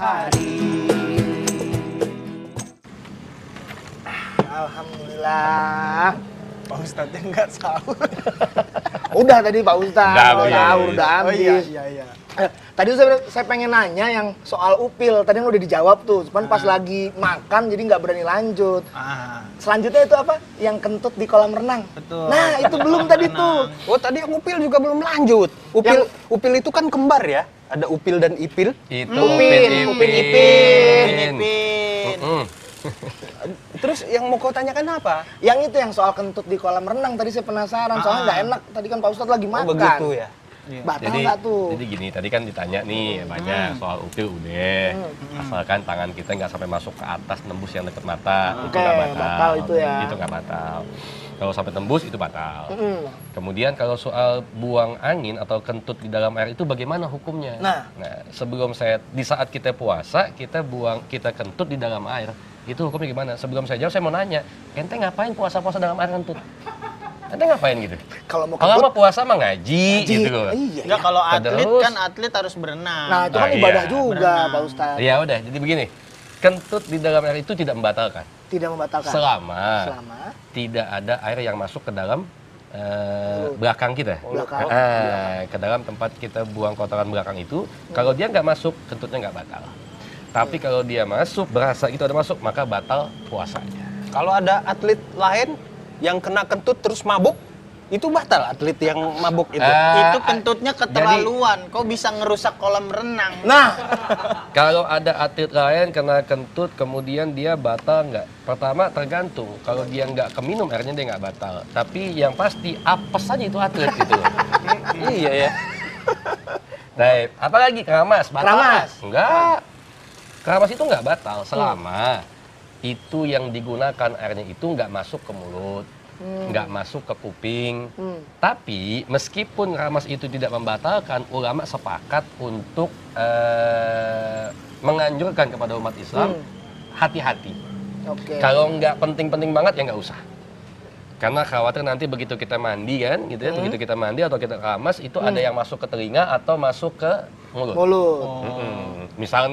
hari. Alhamdulillah. Pak Ustadznya nggak sahur. Udah tadi Pak Ustadz, udah habis. Iya. Tadi saya pengen nanya yang soal upil, tadi udah dijawab tuh, cuman pas lagi makan jadi nggak berani lanjut. Selanjutnya itu apa? Yang kentut di kolam renang. Betul. Nah itu belum tadi tuh. Oh tadi yang upil juga belum lanjut. Upil itu kan kembar ya. Ada upil dan ipil. Itu Upin. Terus yang mau kau tanyakan apa? Yang itu yang soal kentut di kolam renang tadi saya penasaran, soalnya nggak enak. Tadi kan Pak Ustadz lagi makan. Oh begitu ya. Batal nggak tuh? Jadi gini, tadi kan ditanya nih banyak soal upil udah, asalkan tangan kita nggak sampai masuk ke atas nembus yang dekat mata, itu nggak batal. Batal itu ya. Itu nggak batal. Kalau sampai tembus itu batal. Kemudian kalau soal buang angin atau kentut di dalam air itu bagaimana hukumnya? Nah, sebelum di saat kita puasa kita kentut di dalam air, itu hukumnya gimana? Sebelum saya jawab saya mau nanya, ente ngapain puasa-puasa dalam air kentut? Ente ngapain gitu? Kalau mau Kalau puasa mah ngaji gitu loh. Iya. Enggak, kalau atlet Terus? kan atlet harus berenang. Nah itu kan Nah, ibadah iya. juga Berenang. Pak Ustadz. Ya udah, jadi begini. Kentut di dalam air itu tidak membatalkan Tidak membatalkan. selama Selama tidak ada air yang masuk ke dalam belakang kita. Belakang. Ke dalam tempat kita buang kotoran belakang itu. Kalau dia nggak masuk, kentutnya nggak batal. Tapi kalau dia masuk, berasa itu ada masuk, maka batal puasanya. Kalau ada atlet lain yang kena kentut terus mabuk, itu batal atlet yang mabuk itu. Itu kentutnya keterlaluan. Kok bisa ngerusak kolam renang? Nah, Kalau ada atlet lain kena kentut, kemudian dia batal nggak? Pertama tergantung. Kalau dia nggak keminum airnya dia nggak batal. Tapi yang pasti apes aja itu atlet gitu loh. Iya ya. Baik, apalagi keramas? Batal? Keramas? Enggak. Keramas itu nggak batal selama itu yang digunakan airnya itu nggak masuk ke mulut, nggak masuk ke kuping. Tapi meskipun keramas itu tidak membatalkan, ulama sepakat untuk menganjurkan kepada umat Islam hati-hati. oke. Kalau nggak penting-penting banget ya nggak usah. Karena khawatir nanti begitu kita mandi kan, gitu ya, begitu kita mandi atau kita keramas itu ada yang masuk ke telinga atau masuk ke mulut. Mulut. Misal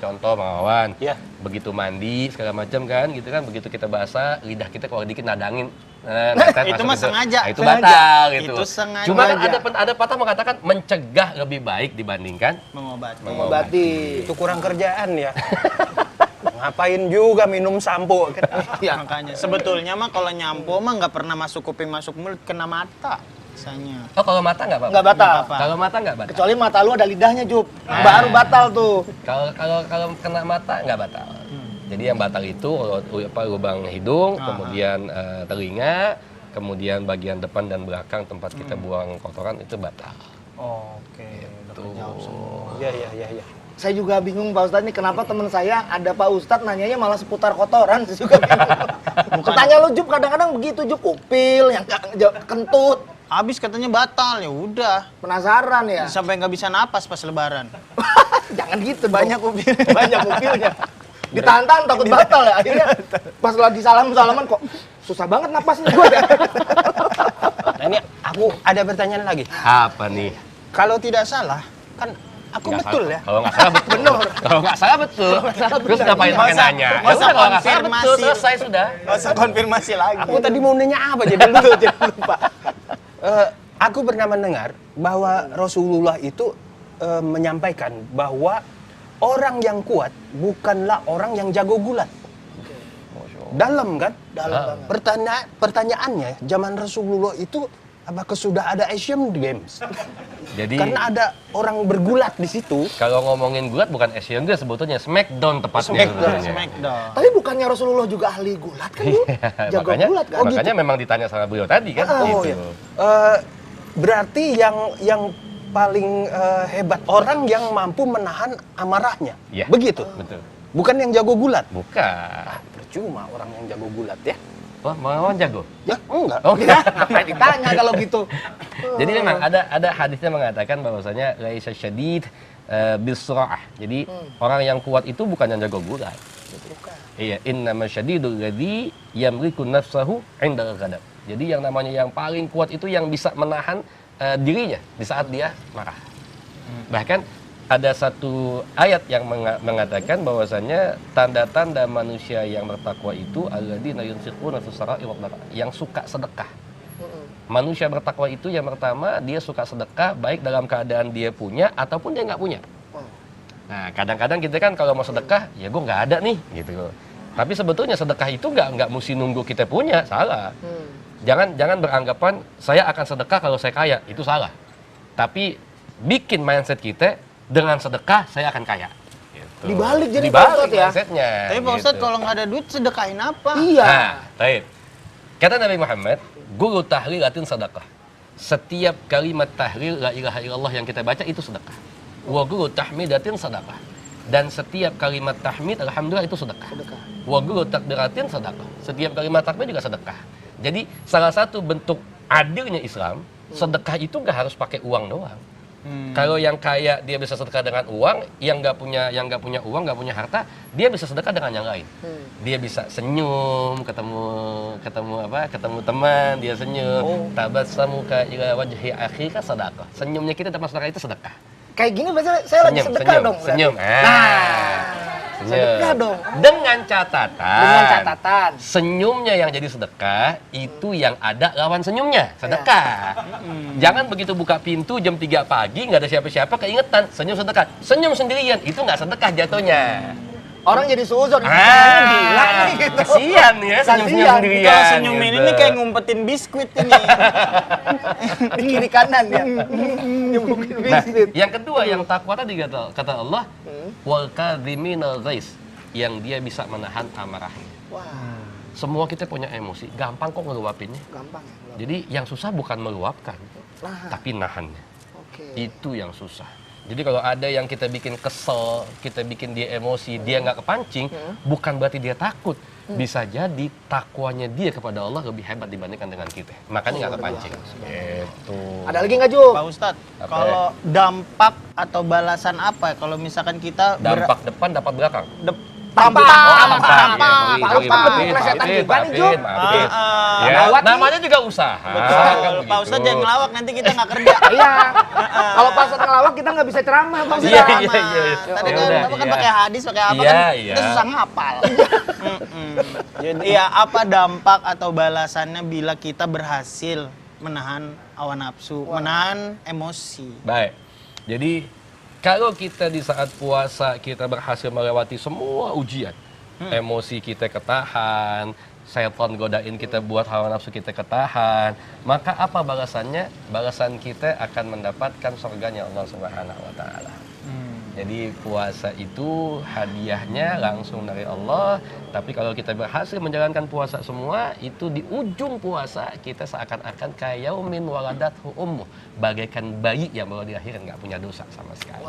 contoh Bang Wawan, Iya. begitu mandi segala macam kan, gitu kan, begitu kita basah lidah kita kalau dikit nadangin. Itu mah sengaja. Nah, itu batal gitu. Itu sengaja. Cuma kan ada patah mengatakan mencegah lebih baik dibandingkan Mengobati. Itu kurang kerjaan ya. Ngapain juga minum sampo? Ya, makanya. Sebetulnya mah kalau nyampo mah nggak pernah masuk kuping masuk mulut, kena mata biasanya. Oh, kalau mata nggak apa-apa. Nggak batal. Nggak apa-apa. Kalau mata nggak batal. Kecuali mata lu ada lidahnya, Jup. Baru batal tuh. Kalau kena mata nggak batal. Jadi yang batal itu lubang hidung, kemudian telinga, kemudian bagian depan dan belakang tempat kita buang kotoran itu batal. Oke, udah kejawab semua. Iya. Saya juga bingung Pak Ustadz nih, kenapa teman saya ada Pak Ustadz nanyanya malah seputar kotoran. Saya juga bingung. Tanya lu Jup, kadang-kadang begitu Jup, upil, yang kentut. Habis katanya batal, ya udah. Penasaran ya? Sampai nggak bisa napas pas lebaran. Jangan gitu dong. Banyak upil. Banyak upilnya. Ditahan-tahan takut batal ya. Akhirnya pas lagi salaman kok susah banget napasnya gue ya. Nah ini aku ada pertanyaan lagi. Apa nih? Kalau tidak salah, kan aku Nggak betul salah. ya. Kalau nggak salah betul. Kalau nggak salah betul. Terus ngapain pakai nanya? Ya Nggak usah udah, kalau nggak salah betul, konfirmasi. selesai sudah. Nggak usah konfirmasi lagi. Aku tadi mau nanya apa jadi lupa. Aku pernah mendengar bahwa Rasulullah itu menyampaikan bahwa orang yang kuat bukanlah orang yang jago gulat. Dalam kan? Dalam banget. Pertanyaannya, zaman Rasulullah itu apakah sudah ada Asian Games? Jadi Karena ada orang bergulat di situ. kalau ngomongin gulat bukan Asian Games sebetulnya Smackdown tepatnya. sebetulnya. Smackdown. Tapi bukannya Rasulullah juga ahli gulat kan, Jup? Jago makanya, gulat kan? makanya memang ditanya sama beliau tadi kan. Oh gitu. iya. Berarti yang paling hebat orang yang mampu menahan amarahnya. Iya. Begitu. Betul. Bukan yang jago gulat. Bukan. Percuma orang yang jago gulat ya. Wah, Mawan jago. Ya, enggak. Oh, enggak. Apa ditanya kalau gitu? Jadi memang ada hadisnya mengatakan bahwasanya laisa syadid bisra'ah. Jadi orang yang kuat itu bukan yang jago gulat. Iya, innama syadidul ladzi yamliku nafsahu 'inda al-ghadab. Jadi yang namanya yang paling kuat itu yang bisa menahan dirinya di saat dia marah. Bahkan ada satu ayat yang mengatakan bahwasanya tanda-tanda manusia yang bertakwa itu alladzina yunfiquna fis sarai wad dharra, yang suka sedekah. Manusia bertakwa itu yang pertama dia suka sedekah baik dalam keadaan dia punya ataupun dia nggak punya. Nah, kadang-kadang kita kan kalau mau sedekah, ya gue nggak ada nih, gitu. Tapi sebetulnya sedekah itu nggak mesti nunggu kita punya, salah. Jangan beranggapan saya akan sedekah kalau saya kaya, itu salah. Tapi bikin mindset kita dengan sedekah saya akan kaya. Gitu. Dibalik jadi Pak Dibalik Ustadz ya. mindsetnya. Tapi Pak Ustadz gitu. kalau nggak ada duit sedekahin apa? Iya. Nah, baik. Kata Nabi Muhammad, guru tahlilatin sedekah. Setiap kalimat tahlil la ilaha illallah yang kita baca itu sedekah. Wa guru tahmidatin sedekah. Dan setiap kalimat tahmid alhamdulillah itu sedekah. Wa guru takbiratin sedekah. Setiap kalimat takbir juga sedekah. Jadi salah satu bentuk adilnya Islam, sedekah itu nggak harus pakai uang doang. Kalau yang kaya dia bisa sedekah dengan uang, yang nggak punya uang, nggak punya harta, dia bisa sedekah dengan yang lain. Dia bisa senyum, ketemu teman, dia senyum. Tabassamuka ila wajhi akhika sedekah. Senyumnya kita dapat sedekah itu sedekah. Kayak gini biasanya saya lagi sedekah dong. Senyum. Nah, sedekah dong. Dengan catatan. Dengan catatan. Senyumnya yang jadi sedekah, itu yang ada lawan senyumnya. Sedekah. Jangan begitu buka pintu jam 3 pagi, nggak ada siapa-siapa, keingetan. Senyum sedekah. Senyum sendirian, itu nggak sedekah jatuhnya. Orang jadi suuzon. Gila nih gitu. Kasihan ya, senyum-senyum Kasihan. sendirian. Kalau senyumin gitu. ini kayak ngumpetin biskuit ini. Di kiri kanan ya. Nyembuhin Nah, biskuit. yang kedua yang takwa tadi kata Allah, wal kadhiminal ghaiz, yang dia bisa menahan amarahnya. Wah, Semua kita punya emosi, gampang kok ngeluapinnya. gampang ya. Jadi yang susah bukan meluapkan, Nah, tapi nahannya. oke. Itu yang susah. Jadi kalau ada yang kita bikin kesel, kita bikin dia emosi, dia nggak kepancing, bukan berarti dia takut. Bisa jadi takwanya dia kepada Allah lebih hebat dibandingkan dengan kita. Makanya nggak kepancing. Gitu. Ada lagi nggak, Juk? Pak Ustadz, Apa? kalau dampak atau balasan apa kalau misalkan kita Dampak depan, dapat belakang. Tampak. Sorry, Pak Ustadz lebih plesetan juga nih, Juk. maafin. Ya, Gawat nih. namanya juga usaha. Betul. kan Pak begitu. Ustadz jangan ngelawak, nanti kita nggak kerja. Iya. Kalau pas ngelawak kita nggak bisa ceramah, Pak Iya, Ustadz. iya. Tadi Ya kan udah, Bapak kan iya. pakai hadis, pakai apa Iya, kan? iya. Kita susah ngapal. Iya, apa dampak atau balasannya bila kita berhasil menahan hawa nafsu, menahan emosi? Baik. Jadi kalau kita di saat puasa kita berhasil melewati semua ujian, emosi kita ketahan, setan godain kita buat hawa nafsu kita ketahan, maka apa balasannya? Balasan kita akan mendapatkan surganya Allah Subhanahu wa taala. Jadi puasa itu hadiahnya langsung dari Allah, tapi kalau kita berhasil menjalankan puasa semua, itu di ujung puasa kita seakan-akan kayak yaumin waladathu ummuh, bagaikan bayi yang baru dilahirkan nggak punya dosa sama sekali.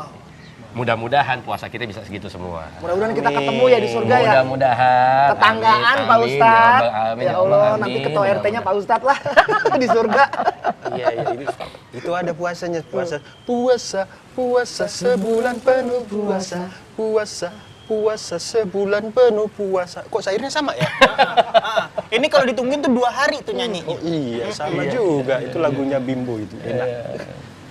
Mudah-mudahan puasa kita bisa segitu semua. Mudah-mudahan kita ketemu ya di surga ya. Mudah-mudahan. Tetanggaan Amin, Pak amin, Ustadz. ya Rabbal alamin, Ya ya Allah, Rabbal nanti alamin, ketua ya RT-nya Rabbal Pak Ustadz lah di surga. Iya, itu ada puasanya, puasa sebulan penuh puasa sebulan penuh puasa. Kok sairnya sama ya? Ini kalau ditungguin tuh 2 hari tuh nyanyi. Oh iya, sama juga. Itu lagunya Bimbo itu, enak.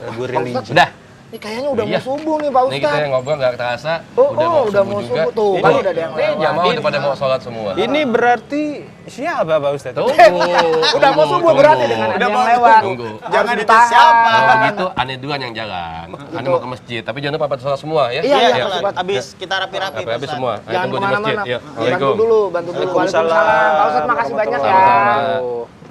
Lagu religi. Udah. Ini kayaknya udah Iya. mau subuh nih Pak Ini kita Ustadz. ngobrol nggak terasa. Udah mau subuh tuh. Ini, Kan udah ada yang ini lewat. jamaah udah pada mau sholat semua. Ini berarti siapa Pak Ustadz? Tunggu. Udah mau subuh berarti dengan ada yang lewat. Tunggu. Jangan Harus itu ditahan. siapa. Kalau begitu aneh duluan yang jalan. Aneh mau ke masjid, tapi jangan lupa pada sholat semua ya. Iya, Iya, iya. kalau habis kita rapi-rapi. Habis Ustadz. semua. Ayo Jangan tunggu di masjid. kemana-mana. Ya. Bantu dulu. Waalaikumsalam. Waalaikumsalam. Pak Ustadz makasih banyak ya. Warahmatullahi wabarakatuh.